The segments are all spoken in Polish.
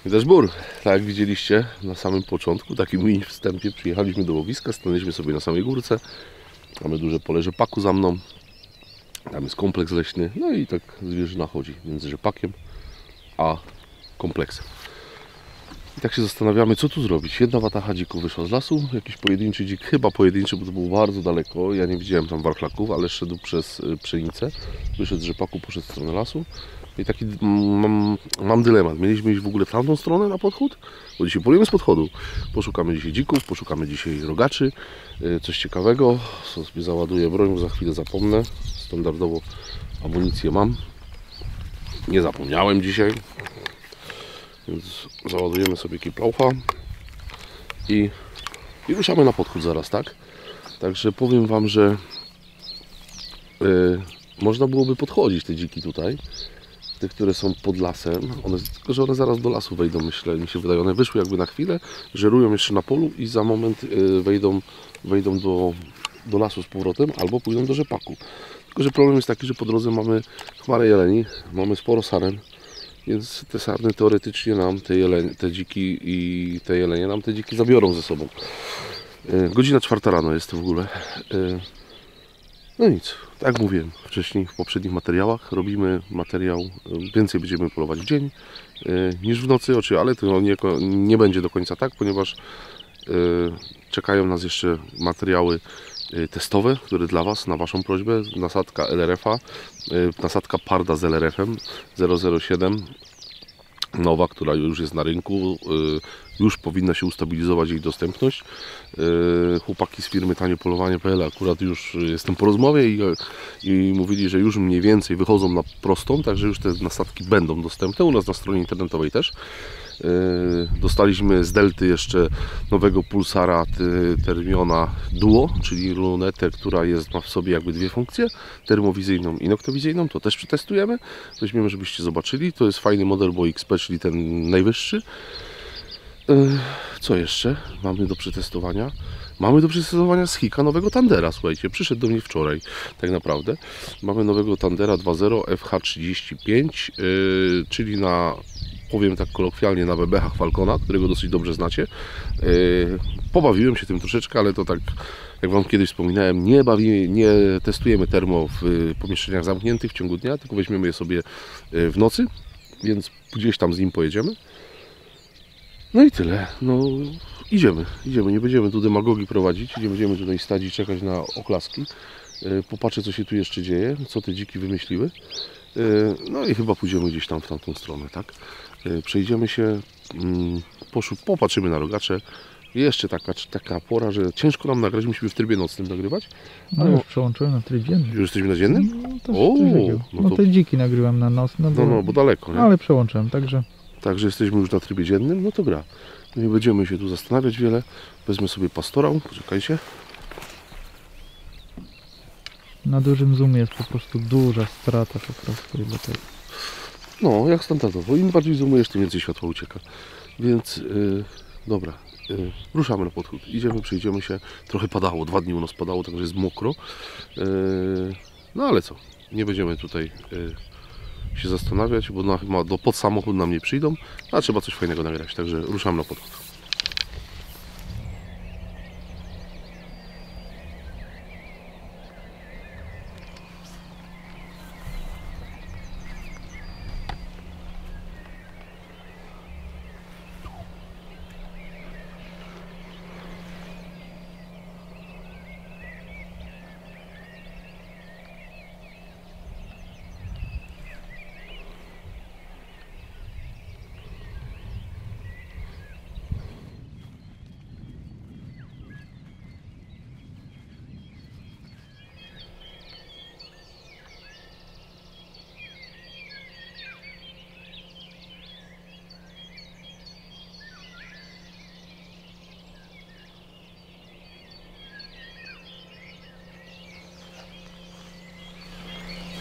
Widać bór. Tak jak widzieliście na samym początku, takim mini wstępie, przyjechaliśmy do łowiska, stanęliśmy sobie na samej górce. Mamy duże pole rzepaku za mną. Tam jest kompleks leśny. No i tak zwierzyna chodzi między rzepakiem a kompleksem. I tak się zastanawiamy, co tu zrobić. Jedna watacha dzików wyszła z lasu, jakiś pojedynczy dzik, chyba pojedynczy, bo to było bardzo daleko. Ja nie widziałem tam warchlaków, ale szedł przez pszenicę. Wyszedł z rzepaku, poszedł w stronę lasu. I taki mam dylemat. Mieliśmy iść w ogóle w tamtą stronę na podchód, bo dzisiaj polujemy z podchodu. Poszukamy dzisiaj dzików, poszukamy dzisiaj rogaczy, coś ciekawego. Sobie załaduję broń, bo za chwilę zapomnę. Standardowo amunicję mam. Nie zapomniałem dzisiaj. Więc załadujemy sobie kiplaucha i ruszamy na podchód zaraz, tak? Także powiem Wam, że można byłoby podchodzić te dziki tutaj. Te, które są pod lasem, tylko że one zaraz do lasu wejdą, myślę, mi się wydaje. One wyszły jakby na chwilę, żerują jeszcze na polu i za moment wejdą do lasu z powrotem albo pójdą do rzepaku. Tylko że problem jest taki, że po drodze mamy chmarę jeleni, mamy sporo saren, więc te sarny teoretycznie nam te dziki i te jelenie nam te dziki zabiorą ze sobą. Godzina 4 rano jest w ogóle. No nic, tak jak mówiłem wcześniej w poprzednich materiałach, robimy materiał, więcej będziemy polować w dzień niż w nocy, ale to nie będzie do końca tak, ponieważ czekają nas jeszcze materiały testowe, które dla Was, na Waszą prośbę, nasadka LRF-a, nasadka parda z LRF-em 007, nowa, która już jest na rynku, już powinna się ustabilizować jej dostępność. Chłopaki z firmy taniepolowanie.pl, akurat już jestem po rozmowie i mówili, że już mniej więcej wychodzą na prostą, także już te nasadki będą dostępne, u nas na stronie internetowej też. Dostaliśmy z Delty jeszcze nowego pulsara Thermiona Duo, czyli lunetę, która ma w sobie jakby dwie funkcje, termowizyjną i noktowizyjną. To też przetestujemy, weźmiemy, żebyście zobaczyli. To jest fajny model, bo XP, czyli ten najwyższy. Co jeszcze mamy do przetestowania? Mamy do przetestowania z Hika nowego Tandera, słuchajcie, przyszedł do mnie wczoraj tak naprawdę. Mamy nowego Tandera 2.0 FH35, czyli na, powiem tak kolokwialnie, na bebechach Falcona, którego dosyć dobrze znacie. Pobawiłem się tym troszeczkę, ale to tak jak Wam kiedyś wspominałem, nie testujemy termo w pomieszczeniach zamkniętych w ciągu dnia, tylko weźmiemy je sobie w nocy, więc gdzieś tam z nim pojedziemy. No i tyle. No, idziemy. Nie będziemy tu demagogii prowadzić, nie będziemy tutaj stać i czekać na oklaski. Popatrzę, co się tu jeszcze dzieje, co te dziki wymyśliły. No i chyba pójdziemy gdzieś tam w tamtą stronę, tak? Przejdziemy się, popatrzymy na rogacze. Jeszcze taka pora, że ciężko nam nagrać, musimy w trybie nocnym nagrywać. No już przełączyłem na tryb dzienny. Już jesteśmy na dziennym? No te dziki nagrywam na noc. No, bo daleko, nie? Ale przełączyłem, także jesteśmy już na trybie dziennym, no to gra. Nie będziemy się tu zastanawiać wiele. Wezmę sobie pastorał, poczekajcie. na dużym zoomie jest po prostu duża strata po prostu. No, jak standardowo. Im bardziej zoomujesz, tym więcej światła ucieka. Więc dobra, ruszamy na podchód. Idziemy, przejdziemy się. Trochę padało, 2 dni u nas padało, także jest mokro. No ale co, nie będziemy tutaj się zastanawiać, bo pod samochód nam nie przyjdą, a trzeba coś fajnego nagrać, także ruszamy na podchód.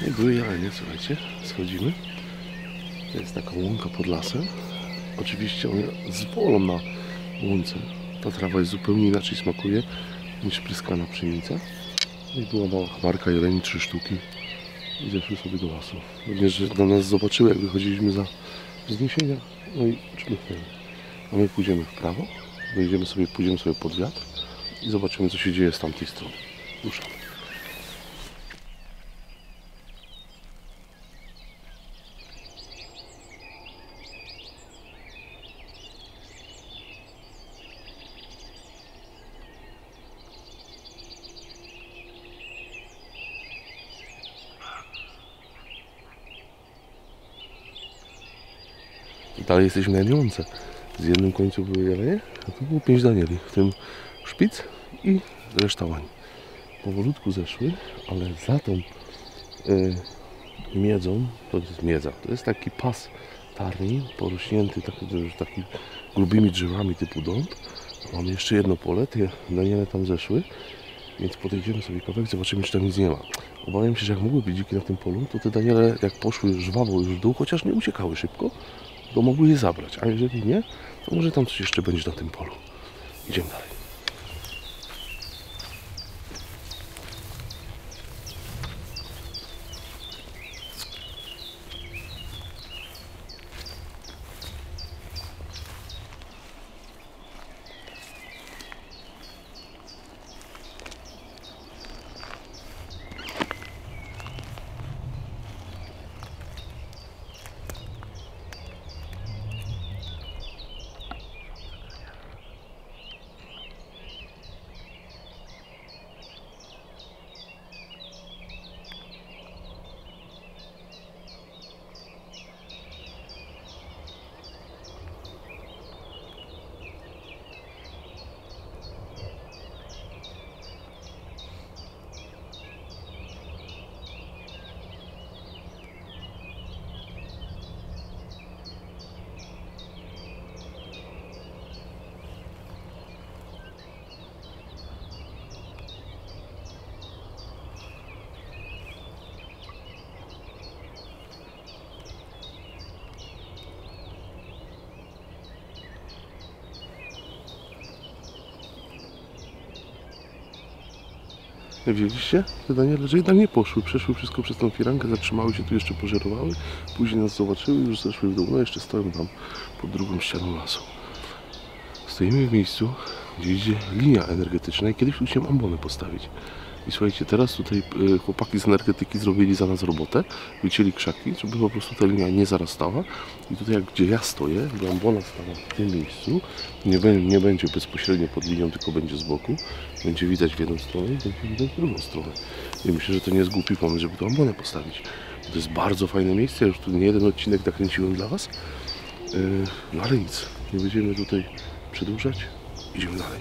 Nie były jelenie, słuchajcie, schodzimy. To jest taka łąka pod lasem. Oczywiście one zwolą na łące. Ta trawa jest zupełnie inaczej smakuje niż pryskana pszenica. I była mała chmarka jeleni, 3 sztuki. I zeszły sobie do lasu. Również, że na nas zobaczyły, jak wychodziliśmy wzniesienia, no i czmychniemy. A my pójdziemy w prawo, pójdziemy sobie pod wiatr i zobaczymy, co się dzieje z tamtej strony. Ruszamy. Dalej jesteśmy na Jedionce. Z jednym końcu były jelenie, a tu było 5 danieli, w tym szpic i reszta łań. Powolutku zeszły, ale za tą miedzą, to jest miedza, to jest taki pas tarni porośnięty taki grubymi drzewami typu dąb. Mamy jeszcze jedno pole, te daniele tam zeszły, więc podejdziemy sobie kawałek, zobaczymy, czy tam nic nie ma. Obawiam się, że jak mogły być dziki na tym polu, to te daniele jak poszły żwawo już w dół, chociaż nie uciekały szybko, to mogły je zabrać, a jeżeli nie, to może tam coś jeszcze będzie na tym polu. Idziemy dalej. Widzieliście? Te daniele, że jednak nie poszły. Przeszły wszystko przez tą firankę, zatrzymały się tu, jeszcze pożerowały. Później nas zobaczyły i już zeszły w dół. No jeszcze stoją tam pod drugą ścianą lasu. Stoimy w miejscu, gdzie idzie linia energetyczna i kiedyś tu chciałem ambony postawić. I słuchajcie, teraz tutaj chłopaki z energetyki zrobili za nas robotę, wycięli krzaki, żeby po prostu ta linia nie zarastała. I tutaj, gdzie ja stoję, gdzie ambona stała w tym miejscu, nie będzie bezpośrednio pod linią, tylko będzie z boku. Będzie widać w jedną stronę i będzie widać w drugą stronę. I myślę, że to nie jest głupi pomysł, żeby tu ambonę postawić. To jest bardzo fajne miejsce, ja już tu nie jeden odcinek nakręciłem dla Was. No ale nic, nie będziemy tutaj przedłużać, idziemy dalej.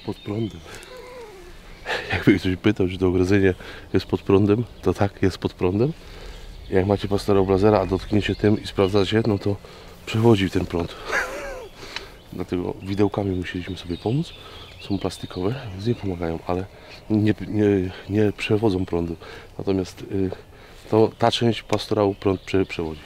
Pod prądem. Jakby ktoś pytał, czy to ogrodzenie jest pod prądem, to tak, jest pod prądem. Jak macie pastora Blazera, a dotkniecie tym i sprawdzacie, no to przechodzi ten prąd. Dlatego widełkami musieliśmy sobie pomóc. Są plastikowe, więc nie pomagają, ale nie przewodzą prądu. Natomiast ta część pastorału prąd przewodzi.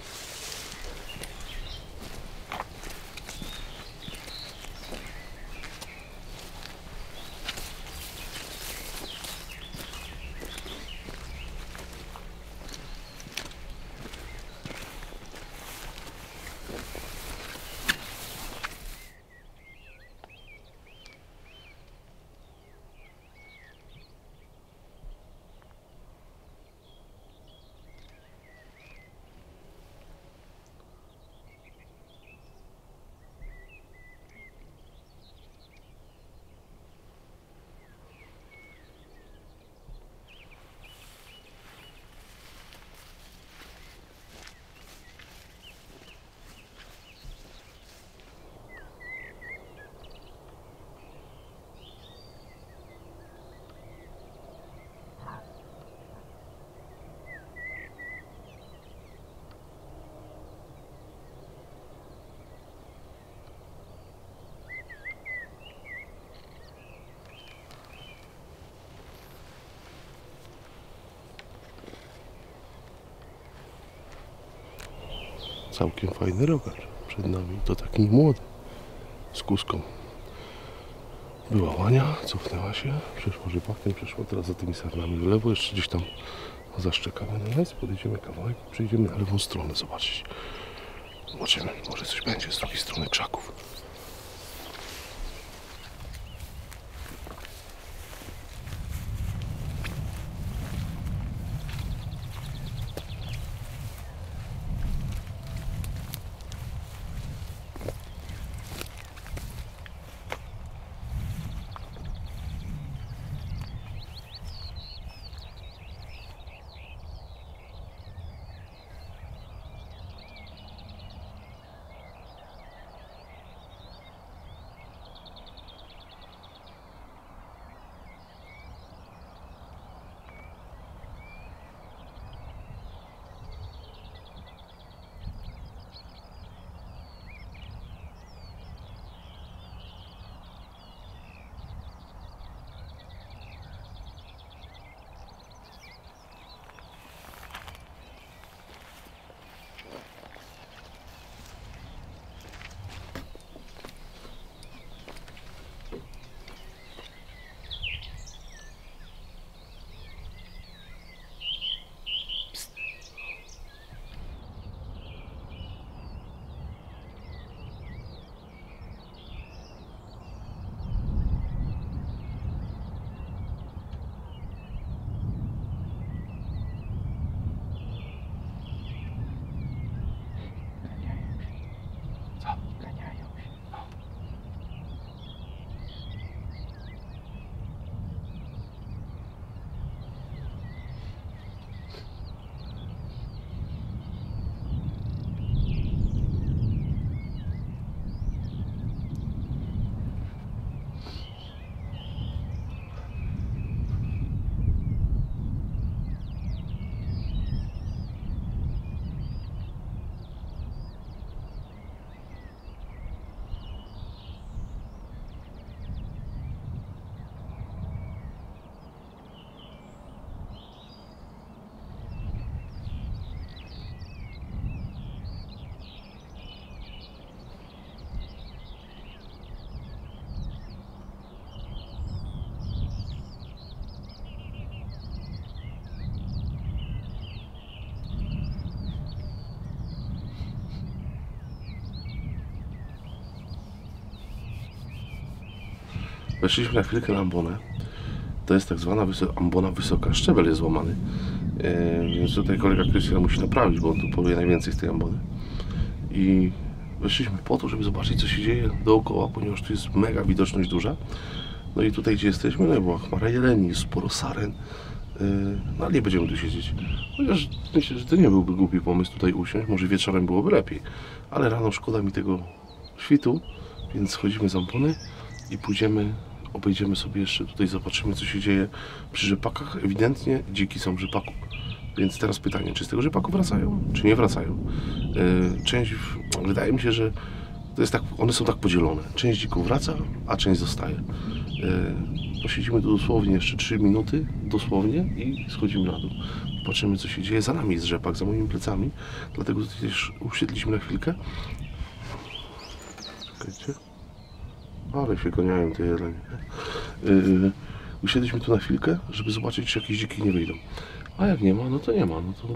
całkiem fajny rogacz przed nami. To taki młody, z kuską. Była łania, cofnęła się, przeszła rzepakiem, przeszła teraz za tymi sarnami w lewo, jeszcze gdzieś tam zaszczekamy na nas, podejdziemy kawałek i przejdziemy na lewą stronę zobaczyć. Zobaczymy, może coś będzie z drugiej strony krzaków. Weszliśmy na chwilkę na ambonę. To jest tak zwana ambona wysoka. Szczebel jest złamany. Więc tutaj kolega Krystian musi naprawić, bo on tu powie najwięcej z tej ambony. I weszliśmy po to, żeby zobaczyć, co się dzieje dookoła, ponieważ tu jest mega widoczność duża. No i tutaj, gdzie jesteśmy, no była chmara jeleni, jest sporo saren. No ale nie będziemy tu siedzieć. Chociaż myślę, że to nie byłby głupi pomysł tutaj usiąść. Może wieczorem byłoby lepiej. Ale rano szkoda mi tego świtu, więc schodzimy z ambony i pójdziemy, obejdziemy sobie jeszcze tutaj, zobaczymy, co się dzieje przy rzepakach. Ewidentnie dziki są w rzepaku. Więc teraz pytanie, czy z tego rzepaku wracają, czy nie wracają? Część, wydaje mi się, że to jest tak, one są tak podzielone. Część dzików wraca, a część zostaje. Posiedzimy tu dosłownie jeszcze 3 minuty, dosłownie, i schodzimy na dół. Patrzymy, co się dzieje. Za nami jest rzepak, za moimi plecami, dlatego tutaj też usiedliśmy na chwilkę. Czekajcie. Ale się goniają te jelenie. Usiedliśmy tu na chwilkę, żeby zobaczyć, czy jakieś dziki nie wyjdą. A jak nie ma, no to nie ma. No to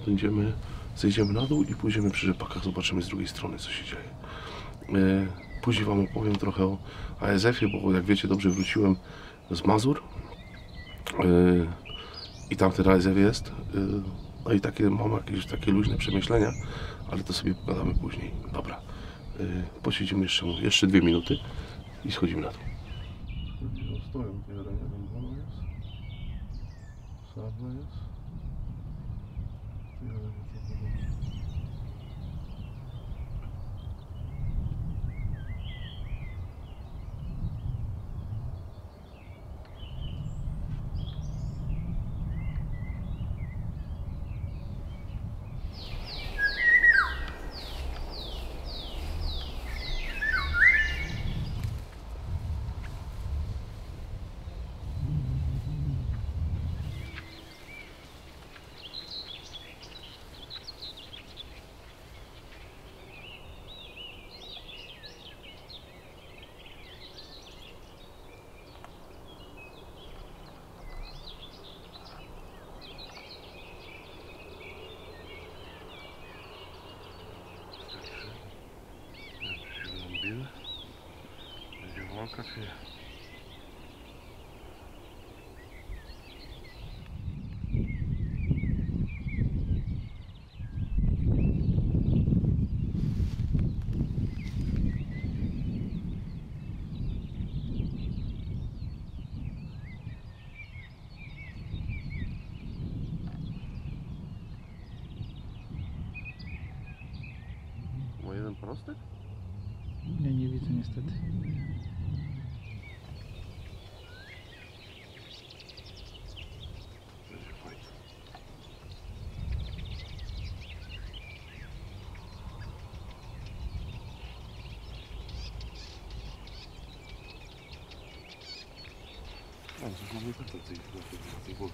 zejdziemy na dół i pójdziemy przy rzepakach, zobaczymy z drugiej strony, co się dzieje. Później Wam opowiem trochę o ASF-ie, bo jak wiecie, dobrze wróciłem z Mazur i tam ten ASF jest. No i mam jakieś takie luźne przemyślenia, ale to sobie pogadamy później. Dobra, posiedzimy jeszcze 2 minuty i schodzimy na dół. Stoją te jelenie, tam jest, sarna jest. walka czy nie? Ma jeden prostek? Nie widzę niestety. Będzie fajnie. A, coś mamy tak na tej głowie.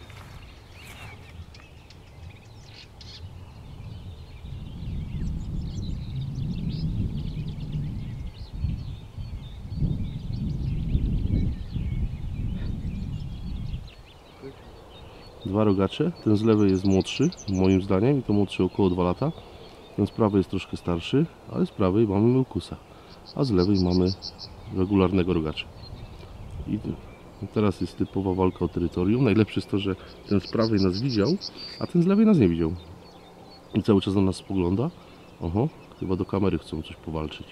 Dwa rogacze, ten z lewej jest młodszy, moim zdaniem, i to młodszy około 2 lata. Ten z prawej jest troszkę starszy, ale z prawej mamy Melkusa, a z lewej mamy regularnego rogacza. I teraz jest typowa walka o terytorium. Najlepsze jest to, że ten z prawej nas widział, a ten z lewej nas nie widział. I cały czas na nas spogląda. Oho, chyba do kamery chcą coś powalczyć.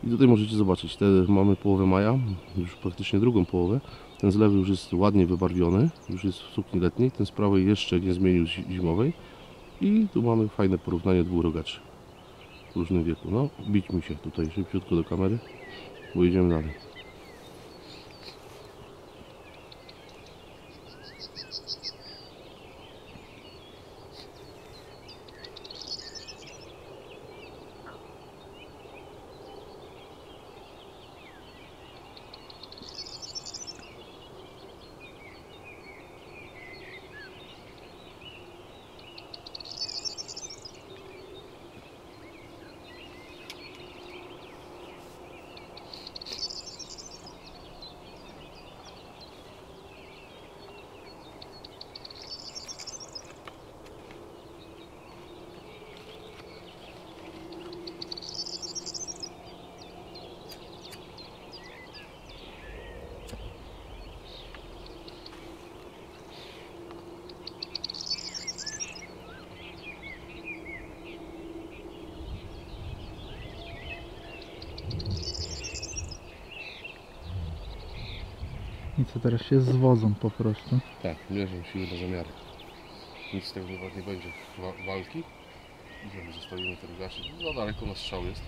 I tutaj możecie zobaczyć, mamy połowę maja, już praktycznie drugą połowę. Ten z lewej już jest ładnie wybarwiony, już jest w sukni letniej. Ten z prawej jeszcze nie zmienił zimowej. I tu mamy fajne porównanie dwóch rogaczy w różnym wieku. No, bićmy się tutaj szybciutko do kamery, bo idziemy dalej. I co teraz się zwodzą po prostu. Tak, mierzą siły do zamiary. Nic z tego nie będzie walki. Idziemy, zostawimy te rogacze. Za daleko na strzał jest.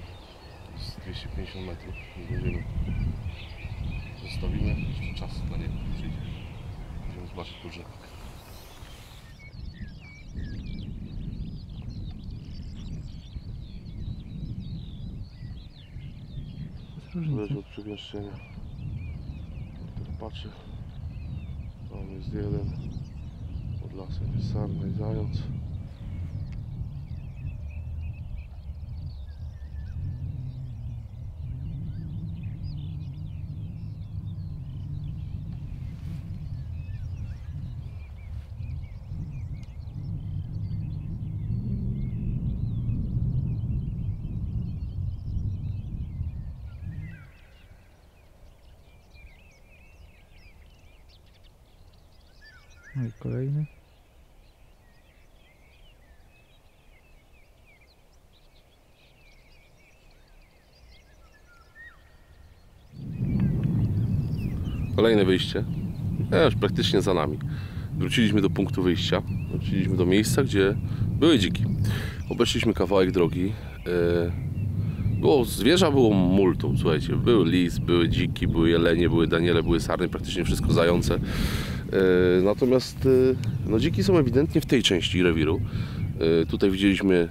To jest 250 metrów. Nie będziemy. Zostawimy. Jeszcze czas na niego przyjdzie. Będziemy zobaczyć po drzewach. Zależy od przemieszczenia. Patrzę. Tam jest jeden. Pod lasem jest sarna i zając. No i kolejny. Kolejne wyjście. Już praktycznie za nami. Wróciliśmy do punktu wyjścia. Wróciliśmy do miejsca, gdzie były dziki. Obeszliśmy kawałek drogi. Zwierza było multum, słuchajcie. Był lis, były dziki, były jelenie, były daniele, były sarny, praktycznie wszystko zające. Natomiast no, dziki są ewidentnie w tej części rewiru. Tutaj widzieliśmy,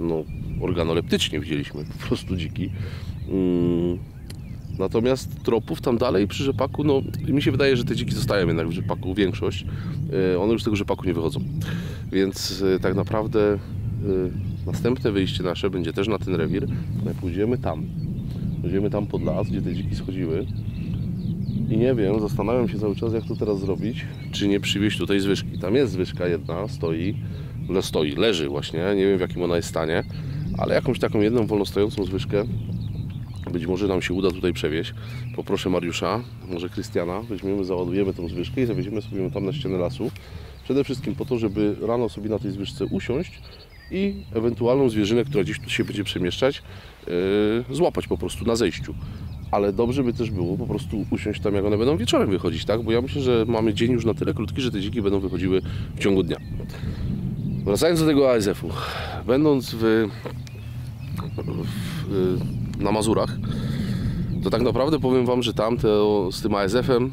no, organoleptycznie widzieliśmy po prostu dziki. Natomiast tropów tam dalej przy rzepaku, no mi się wydaje, że te dziki zostają jednak w rzepaku, większość. One już z tego rzepaku nie wychodzą. Więc tak naprawdę następne wyjście nasze będzie też na ten rewir. Pójdziemy tam. Pójdziemy tam pod las, gdzie te dziki schodziły. I nie wiem, zastanawiam się cały czas, jak to teraz zrobić, czy nie przywieźć tutaj zwyżki. Tam jest zwyżka jedna, leży właśnie, nie wiem w jakim ona jest stanie, ale jakąś taką jedną wolno stojącą zwyżkę być może nam się uda tutaj przewieźć. Poproszę Mariusza, może Krystiana, weźmiemy, załadujemy tą zwyżkę i zawieziemy sobie ją tam na ścianę lasu. Przede wszystkim po to, żeby rano sobie na tej zwyżce usiąść i ewentualną zwierzynę, która gdzieś tu się będzie przemieszczać, złapać po prostu na zejściu. Ale dobrze by też było po prostu usiąść tam, jak one będą wieczorem wychodzić, tak? Bo ja myślę, że mamy dzień już na tyle krótki, że te dziki będą wychodziły w ciągu dnia. Wracając do tego ASF-u. Będąc na Mazurach, to tak naprawdę powiem Wam, że tam z tym ASF-em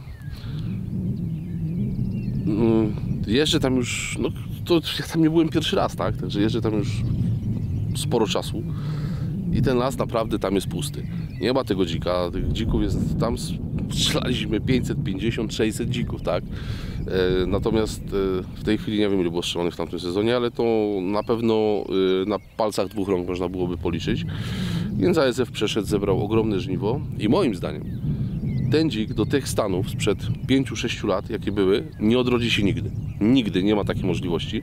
jeżdżę tam już, no to ja tam nie byłem pierwszy raz, tak? Także jeżdżę tam już sporo czasu i ten las naprawdę tam jest pusty. Nie ma tego dzika, tych dzików jest, tam strzelaliśmy 550, 600 dzików, tak? Natomiast w tej chwili nie wiem, ile było strzelonych w tamtym sezonie, ale to na pewno na palcach 2 rąk można byłoby policzyć. Więc ASF przeszedł, zebrał ogromne żniwo i moim zdaniem ten dzik do tych stanów sprzed 5-6 lat, jakie były, nie odrodzi się nigdy. Nigdy nie ma takiej możliwości.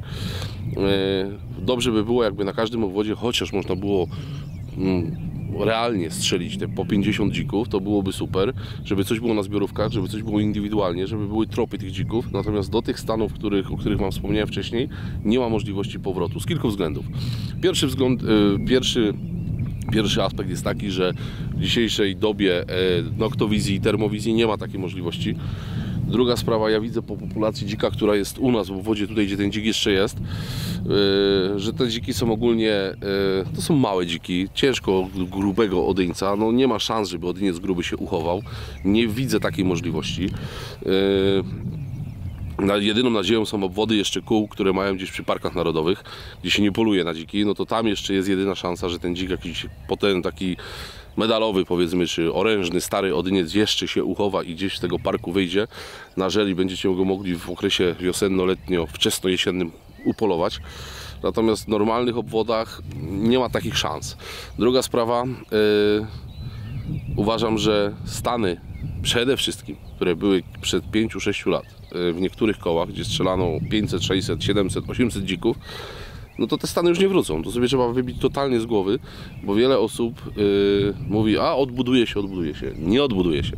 Dobrze by było, jakby na każdym obwodzie chociaż można było realnie strzelić te po 50 dzików, to byłoby super, żeby coś było na zbiorówkach, żeby coś było indywidualnie, żeby były tropy tych dzików. Natomiast do tych stanów, o których Wam wspomniałem wcześniej, nie ma możliwości powrotu z kilku względów. Pierwszy aspekt jest taki, że w dzisiejszej dobie noktowizji i termowizji nie ma takiej możliwości. Druga sprawa, ja widzę po populacji dzika, która jest u nas w obwodzie, tutaj gdzie ten dzik jeszcze jest, że te dziki są ogólnie, to są małe dziki, ciężko grubego odyńca, no nie ma szans, żeby odyniec gruby się uchował. Nie widzę takiej możliwości. Jedyną nadzieją są obwody jeszcze kół, które mają gdzieś przy parkach narodowych, gdzie się nie poluje na dziki, no to tam jeszcze jest jedyna szansa, że ten dzik jakiś potem taki medalowy, powiedzmy, czy orężny, stary odyniec jeszcze się uchowa i gdzieś z tego parku wyjdzie, nażeli będziecie go mogli w okresie wiosenno-letnio, wczesno-jesiennym upolować. Natomiast w normalnych obwodach nie ma takich szans. Druga sprawa, uważam, że stany przede wszystkim, które były przed 5-6 lat w niektórych kołach, gdzie strzelano 500, 600, 700, 800 dzików, no to te stany już nie wrócą. To sobie trzeba wybić totalnie z głowy, bo wiele osób mówi, a odbuduje się. Nie odbuduje się.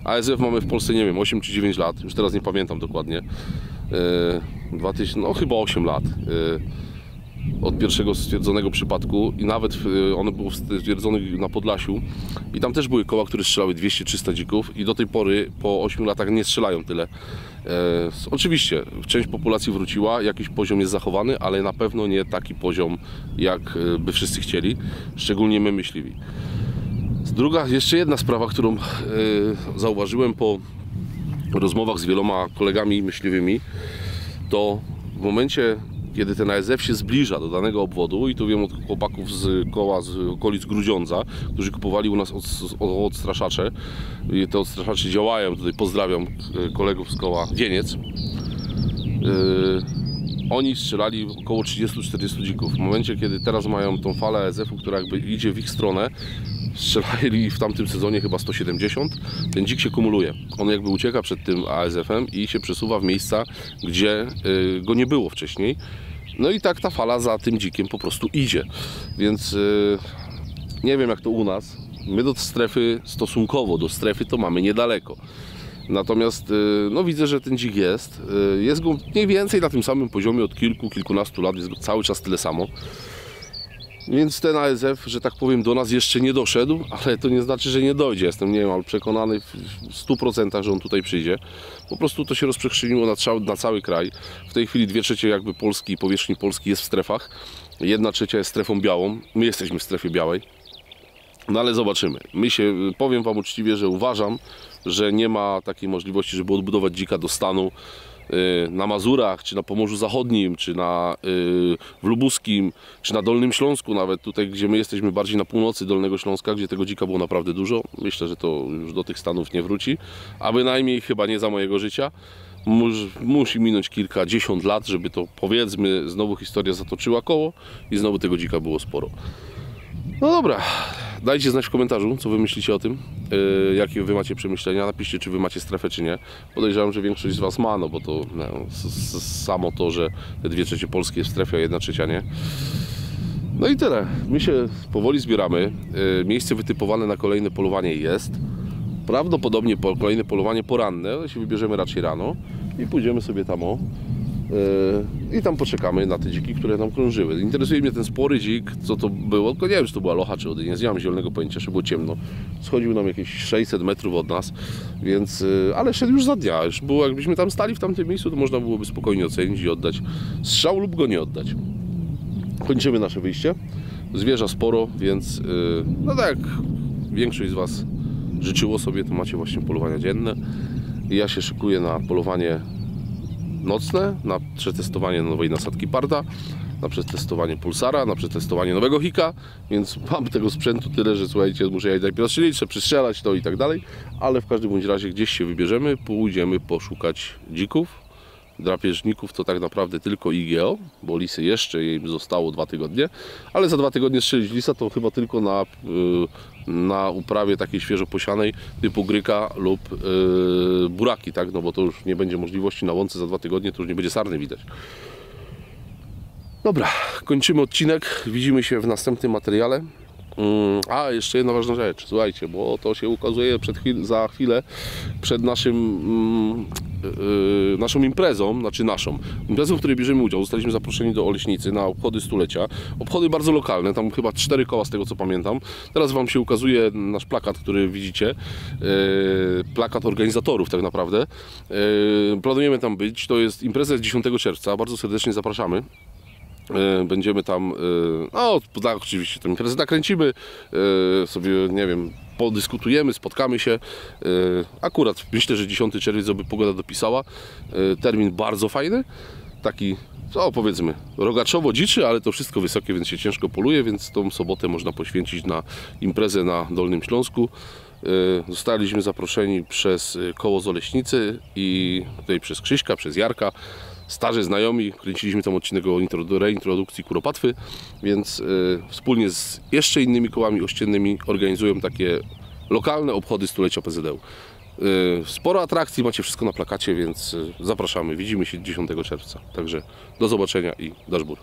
ASF mamy w Polsce, nie wiem, 8 czy 9 lat, już teraz nie pamiętam dokładnie. 2000, no chyba 8 lat. Od pierwszego stwierdzonego przypadku i nawet one było stwierdzone na Podlasiu i tam też były koła, które strzelały 200-300 dzików i do tej pory po 8 latach nie strzelają tyle. Oczywiście część populacji wróciła, jakiś poziom jest zachowany, ale na pewno nie taki poziom, jak by wszyscy chcieli, szczególnie my myśliwi. Druga, jeszcze jedna sprawa, którą zauważyłem po rozmowach z wieloma kolegami myśliwymi, to w momencie, kiedy ten ASF się zbliża do danego obwodu, i tu wiem od chłopaków z koła, z okolic Grudziądza, którzy kupowali u nas odstraszacze, i te odstraszacze działają, tutaj pozdrawiam kolegów z koła Wieniec, oni strzelali około 30-40 dzików. W momencie, kiedy teraz mają tą falę ASF-u, która jakby idzie w ich stronę, strzelali w tamtym sezonie chyba 170, ten dzik się kumuluje. On jakby ucieka przed tym ASF-em i się przesuwa w miejsca, gdzie go nie było wcześniej. No i tak ta fala za tym dzikiem po prostu idzie. Więc nie wiem jak to u nas. My do strefy, stosunkowo do strefy to mamy niedaleko. Natomiast no widzę, że ten dzik jest. Jest go mniej więcej na tym samym poziomie od kilkunastu lat, jest go cały czas tyle samo. Więc ten ASF, że tak powiem, do nas jeszcze nie doszedł, ale to nie znaczy, że nie dojdzie. Jestem, nie wiem, ale przekonany w 100%, że on tutaj przyjdzie. Po prostu to się rozprzestrzeniło na cały kraj. W tej chwili 2/3 jakby Polski, powierzchni Polski jest w strefach. 1/3 jest strefą białą. My jesteśmy w strefie białej. No ale zobaczymy. Powiem Wam uczciwie, że uważam, że nie ma takiej możliwości, żeby odbudować dzika do stanu na Mazurach, czy na Pomorzu Zachodnim, czy w Lubuskim, czy na Dolnym Śląsku, nawet tutaj, gdzie my jesteśmy bardziej na północy Dolnego Śląska, gdzie tego dzika było naprawdę dużo. Myślę, że to już do tych stanów nie wróci, a bynajmniej chyba nie za mojego życia. Musi minąć kilkadziesiąt lat, żeby to, powiedzmy, znowu historia zatoczyła koło i znowu tego dzika było sporo. No dobra, dajcie znać w komentarzu, co wy myślicie o tym, jakie wy macie przemyślenia, napiszcie, czy wy macie strefę, czy nie. Podejrzewam, że większość z was ma, no bo to samo to, że te 2/3 Polski jest w strefie, a 1/3 nie. No i tyle. My się powoli zbieramy. Miejsce wytypowane na kolejne polowanie jest. Prawdopodobnie kolejne polowanie poranne, ale się wybierzemy raczej rano i pójdziemy sobie tam i tam poczekamy na te dziki, które nam krążyły. Interesuje mnie ten spory dzik, co to było, tylko nie wiem, czy to była locha, czy odynie, nie mam zielonego pojęcia, że było ciemno. Schodził nam jakieś 600 metrów od nas, więc, ale szedł już za dnia. Już było, jakbyśmy tam stali w tamtym miejscu, to można byłoby spokojnie ocenić i oddać strzał lub go nie oddać. Kończymy nasze wyjście. Zwierza sporo, więc no tak jak większość z Was życzyło sobie, to macie właśnie polowania dzienne. I ja się szykuję na polowanie nocne, na przetestowanie nowej nasadki Parda, na przetestowanie Pulsara, na przetestowanie nowego Hika, więc mam tego sprzętu tyle, że słuchajcie, muszę jechać najpierw strzelić, przystrzelać to i tak dalej, ale w każdym bądź razie gdzieś się wybierzemy, pójdziemy poszukać dzików. Drapieżników to tak naprawdę tylko IGO, bo lisy jeszcze im zostało 2 tygodnie, ale za 2 tygodnie strzelić lisa to chyba tylko na uprawie takiej świeżo posianej typu gryka lub buraki, tak? No bo to już nie będzie możliwości na łące za 2 tygodnie, to już nie będzie sarny widać. Dobra, kończymy odcinek, widzimy się w następnym materiale. A, jeszcze jedna ważna rzecz, słuchajcie, bo to się ukazuje za chwilę przed naszą imprezą, znaczy naszą imprezą, w której bierzemy udział. Zostaliśmy zaproszeni do Oleśnicy na obchody stulecia. Obchody bardzo lokalne, tam chyba 4 koła z tego co pamiętam. Teraz Wam się ukazuje nasz plakat, który widzicie. Plakat organizatorów tak naprawdę. Planujemy tam być, to jest impreza z 10 czerwca, bardzo serdecznie zapraszamy. Będziemy tam, no tak, oczywiście tę imprezę nakręcimy, sobie, nie wiem, podyskutujemy, spotkamy się. Akurat myślę, że 10 czerwiec, by pogoda dopisała. Termin bardzo fajny, taki, no powiedzmy, rogaczowo-dziczy, ale to wszystko wysokie, więc się ciężko poluje, więc tą sobotę można poświęcić na imprezę na Dolnym Śląsku. Zostaliśmy zaproszeni przez koło z Oleśnicy i tutaj przez Krzyśka, przez Jarka. Starzy znajomi, kręciliśmy tam odcinek o reintrodukcji kuropatwy, więc wspólnie z jeszcze innymi kołami ościennymi organizują takie lokalne obchody stulecia PZL-u. Sporo atrakcji, macie wszystko na plakacie, więc zapraszamy. Widzimy się 10 czerwca. Także do zobaczenia i dashbur.